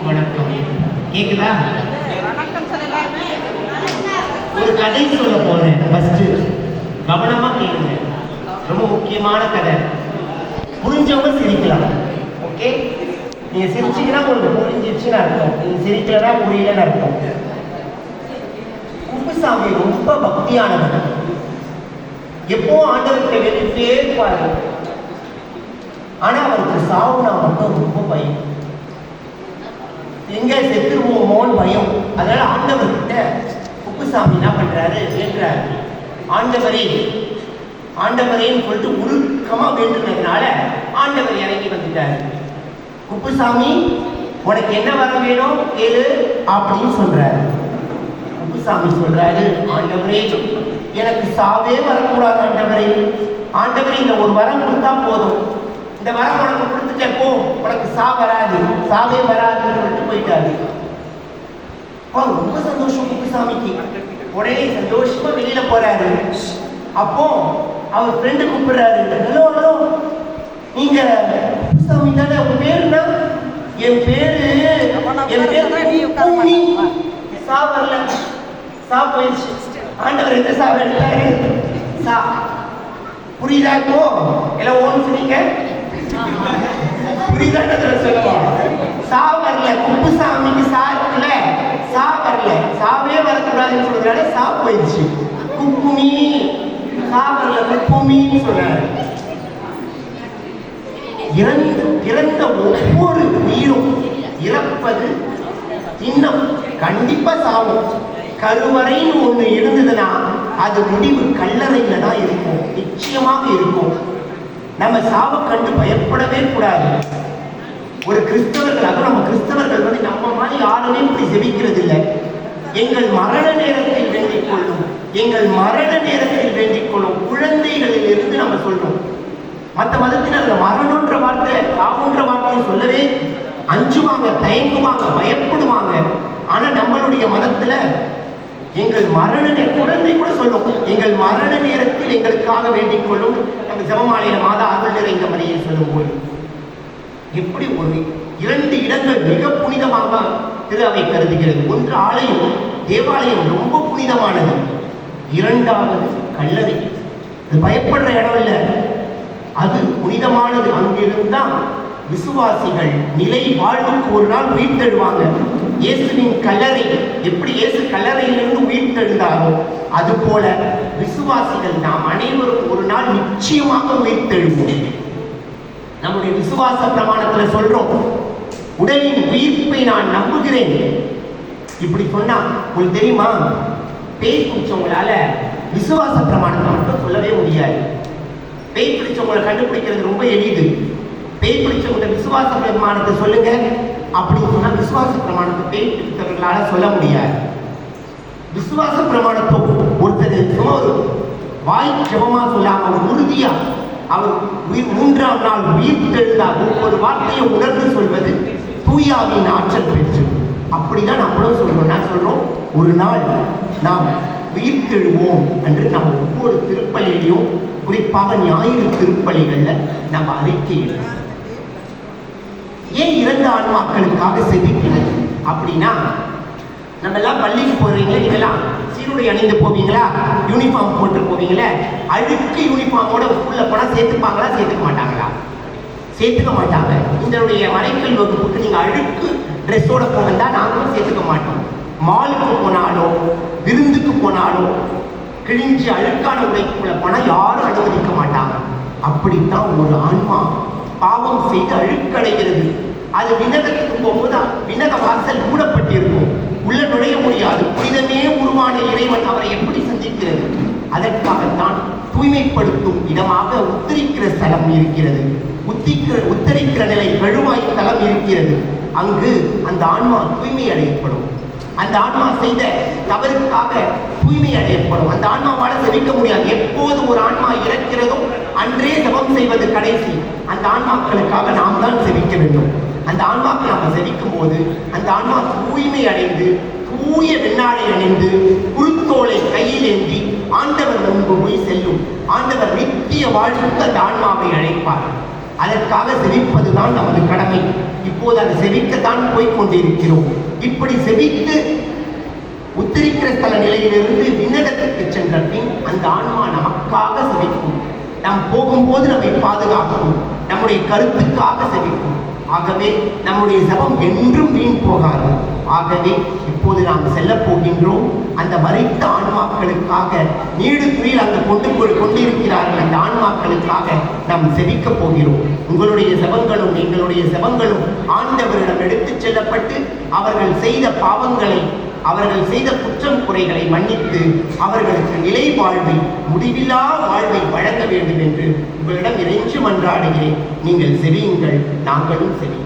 வணக்கம். கேக்குதா? வணக்கம் சொல்லலாம். ஒரு கதை சொல்ல போறேன். ஃபர்ஸ்ட் கவனமா கேளுங்க. ரொம்ப முக்கியமான கதை. புரிஞ்சவங்க சிரிக்கலாம். ஓகே? நீங்க சிரிச்சீங்கன்னா உங்களுக்கு புரிஞ்சிருச்சுன்னு அர்த்தம். நீங்க சிரிக்கலன்னா புரியலன்னு அர்த்தம். குப்புசாமி ரொம்ப பக்தியானவன். எப்போ ஆண்டவர்கிட்ட வேண்டிட்டே இருப்பாரு. ஆனா அவருக்கு சாவுனா மட்டும் ரொம்ப பயம். எங்க செத்துருவோமோன்னு பயம். அதனால ஆண்டவர்கிட்ட குப்புசாமி என்ன பண்றாரு வேண்டுறாரு. ஆண்டவரே ஆண்டவரேன்னு சொல்லிட்டு உருக்கமா வேண்டுனதுனால ஆண்டவர் இறங்கி வந்துட்டாரு. குப்புசாமி உனக்கு என்ன வர வேணும் கேளு அப்படின்னு சொல்றாரு. குப்புசாமி சொல்றாரு, ஆண்டவரே எனக்கு சாவே வரக்கூடாது ஆண்டவரே. ஆண்டவரே இந்த ஒரு வரம் கொடுத்தா போதும். இந்த வரம் உனக்கு கொடுத்துட்டே போ, உனக்கு வராது, சாவே வராதுன்னு சொல்லிட்டு போயிட்டாரு. ரொம்ப சந்தோஷம் குப்புசாமிக்கு. உடனே சந்தோஷமா வெளியில போறாரு. அப்போ அவர் ஃப்ரெண்டு கூப்பிடுறாரு, ஹலோ ஹலோ நீங்க குப்புசாமி தானே? உங்க பேருனா? என் பேரு சா வரல, சா போயிடுச்சு. ஆண்டவர் எந்த சா எடுத்தாரு? சா புரியுதா? இப்போ எல்லாம் ஓன்னு சொன்னீங்க புரியுதான்றத சொல்லுவா. சா வரல, குப்புசாமிக்கு சா இருக்குல்ல, சா வரல, சாவே வரக்கூடாதுன்னு சொல்றதுனால சா போயிடுச்சு. குப்புமி சா வரல, குப்புமின்னு சொல்றாரு. இறந்த ஒவ்வொரு உயிரும் இறப்பது இன்னும் கண்டிப்பா சாவும். கருவறைன்னு ஒண்ணு இருந்ததுன்னா அது முடிவு கல்லறையில தான் இருக்கும், நிச்சயமாக இருக்கும். நம்ம சாவை கண்டு பயப்படவே கூடாது. ஒரு கிறிஸ்தவர்களாக நம்ம கிறிஸ்தவர்கள் நம்ம மாதிரி யாருமே இப்படி ஜெபிக்கிறது இல்லை. எங்கள் மரண நேரத்தில் வேண்டிக் கொள்ளும், எங்கள் மரண நேரத்தில் வேண்டிக் கொள்ளும் குழந்தைகளில் இருந்து நம்ம சொல்றோம். மற்ற மதத்தினர் மரணன்ற வார்த்தை சாவுன்ற வார்த்தையை சொல்லவே அஞ்சுவாங்க, தயங்குவாங்க, பயப்படுவாங்க. ஆனா நம்மளுடைய மதத்துல எங்கள் மரண குழந்தை கூட சொல்லும், எங்கள் மரண நேரத்தில் எங்களுக்காக வேண்டிக் கொள்ளும். நம்ம ஜெபமாலையில மாதா அருள் நிறைந்த மரியை சொல்லும் போது எப்படி ஒரு 2 இடங்கள் மிக புனிதமாக திரு அவை கருதுகிறது. ஒன்று ஆலயம், தேவாலயம் ரொம்ப புனிதமானது. 2வது கல்லறை. அது பயப்படுற இடம் இல்லை, அது புனிதமானது. அங்கிருந்தான் விசுவாசிகள் நிலை வாழ்வுக்கு ஒரு நாள் உயிர் தழுவாங்க. இயேசுவின் கல்லறை எப்படி இயேசு கல்லறையிலிருந்து உயிர் தழுந்தாரோ அது போல விசுவாசிகள் நாம் அனைவரும் ஒரு நாள் நிச்சயமாக உயிர் தழுவோம். நம்முடைய விசுவாச பிரமாணத்துல சொல்றோம், உடலின் உயிர்ப்பை நான் நம்புகிறேன். இப்படி சொன்னா உங்களுக்கு தெரியுமா, பேய் பிடிச்சவங்களால விசுவாச பிரமாணத்தை மட்டும் சொல்லவே முடியாது. பேய் பிடிச்சவங்களை கண்டுபிடிக்கிறது ரொம்ப எளிது. பேய் பிடிச்சவங்க விசுவாச பிரமாணத்தை சொல்லுங்க அப்படின்னு சொன்னா விசுவாச பிரமாணத்தை பேய் பிடித்தவர்களால சொல்ல முடியாது. விசுவாச பிரமாணத்தை ஒருத்தர் சும்மா ஒரு வாய் ஜபமா சொல்லாம உறுதியா அவர் 3ஆம் நாள் உயிர் தெழுந்தார் ஒவ்வொரு வார்த்தையை உணர்ந்து சொல்வது தூயாவின் ஆற்றல் பெற்று. அப்படிதான் நம்மளும் சொல்றோம். நான் சொல்றோம், ஒரு நாள் நாம் உயிர் தெழுவோம் என்று நம்ம ஒவ்வொரு திருப்பலியிலையும், குறிப்பாக ஞாயிறு திருப்பலிகள்ல நம்ம அறிக்கையிடுறோம். ஏன் 2 ஆன்மாக்களுக்காக செபிக்கிறது அப்படின்னா, நம்ம எல்லாம் பள்ளிக்கு போறீங்களா, நீங்கெல்லாம் சீருடை அணிந்து போவீங்களா, யூனிஃபார்ம் போட்டு போவீங்களா? அழுக்கு யூனிஃபார்மோட ஸ்கூல்ல போனா சேர்த்துப்பாங்களா, சேர்த்துக்க மாட்டாங்களா? சேர்த்துக்க மாட்டாங்க. இதனுடைய மறைக்கல் வகுப்புக்கு நீங்க அழுக்கு ட்ரெஸ்ஸோட போனா நாங்களும் சேர்த்துக்க மாட்டோம். மாலுக்கு போனாலும் விருந்துக்கு போனாலும் கிழிஞ்சு அழுக்கான உடைக்குள்ள போனா யாரும் அனுமதிக்க மாட்டாங்க. அப்படித்தான் ஒரு ஆன்மா பாவம் செய்து அழுக்கடைகிறது. அது விண்ணகத்துக்கு போகும்போது விண்ணக வாசல் மூடப்பட்டிருக்கும், உள்ள நுழைய முடியாது. புனிதமே உருவான இறைவன் அவரை எப்படி சந்திக்கிறது? அதற்காகத்தான் தூய்மைப்படுத்தும் இடமாக உத்தரிக்கிற ஸ்தலம் இருக்கிறது. உத்தரிக்கிற நிலை கழுவாய் தலம் இருக்கிறது. அங்கு அந்த ஆன்மா தூய்மை அடையப்படும். அந்த ஆன்மா செய்த தவறுக்காக தூய்மை அடையப்படும். அந்த ஆன்மாவால செவிக்க முடியாது. எப்போது ஒரு ஆன்மா இறக்கிறதோ அன்றே ஜபம் செய்வது கடைசி. அந்த ஆன்மாக்களுக்காக நாம் தான் செவிக்க வேண்டும். அந்த ஆன்மாக்கள் நாம் செவிக்கும் போது அந்த ஆன்மா தூய்மை அடைந்து தூய வெண்ணாடை அணிந்து குருத்தோலை கையில் ஏந்தி ஆண்டவர் முன்பு போய் செல்லும். ஆண்டவர் நித்திய வாழ்வுக்கு அந்த ஆன்மாவை அழைப்பார். அதற்காக செவிப்பதுதான் நமது கடமை. இப்போது அது செவிக்கத்தான் போய் கொண்டிருக்கிறோம். இப்படி செவித்து உத்திரிக்கிற ஸ்தல நிலையிலிருந்து விண்ணகத்துக்கு சென்ற பின் அந்த ஆன்மா நமக்காக செவிக்கும். நாம் போகும்போது நம்மை பாதுகாக்கும், நம்முடைய கருத்துக்காக செவிக்கும். ஆகவே நம்முடைய ஜபம் என்றும் வீண் போகாது. ஆகவே இப்போது நாம் செல்ல போகின்றோம். அந்த மரித்த ஆன்மாக்களுக்காக நீடு துயில் அங்கு கொண்டிருக்கிறார்கள். அந்த ஆன்மாக்களுக்காக நாம் செவிக்க போகிறோம். உங்களுடைய ஜபங்களும் எங்களுடைய ஜபங்களும் ஆண்டவரிடம் எடுத்துச் செல்லப்பட்டு அவர்கள் செய்த பாவங்களை, அவர்கள் செய்த குற்றம் குறைகளை மன்னித்து அவர்களுக்கு நிலை வாழ்வை, முடிவில்லா வாழ்வை வழங்க வேண்டும் என்று உங்களிடம் இறைஞ்சி மன்றாடுகிறேன். நீங்கள் செவியுங்கள், நாங்களும் செவி.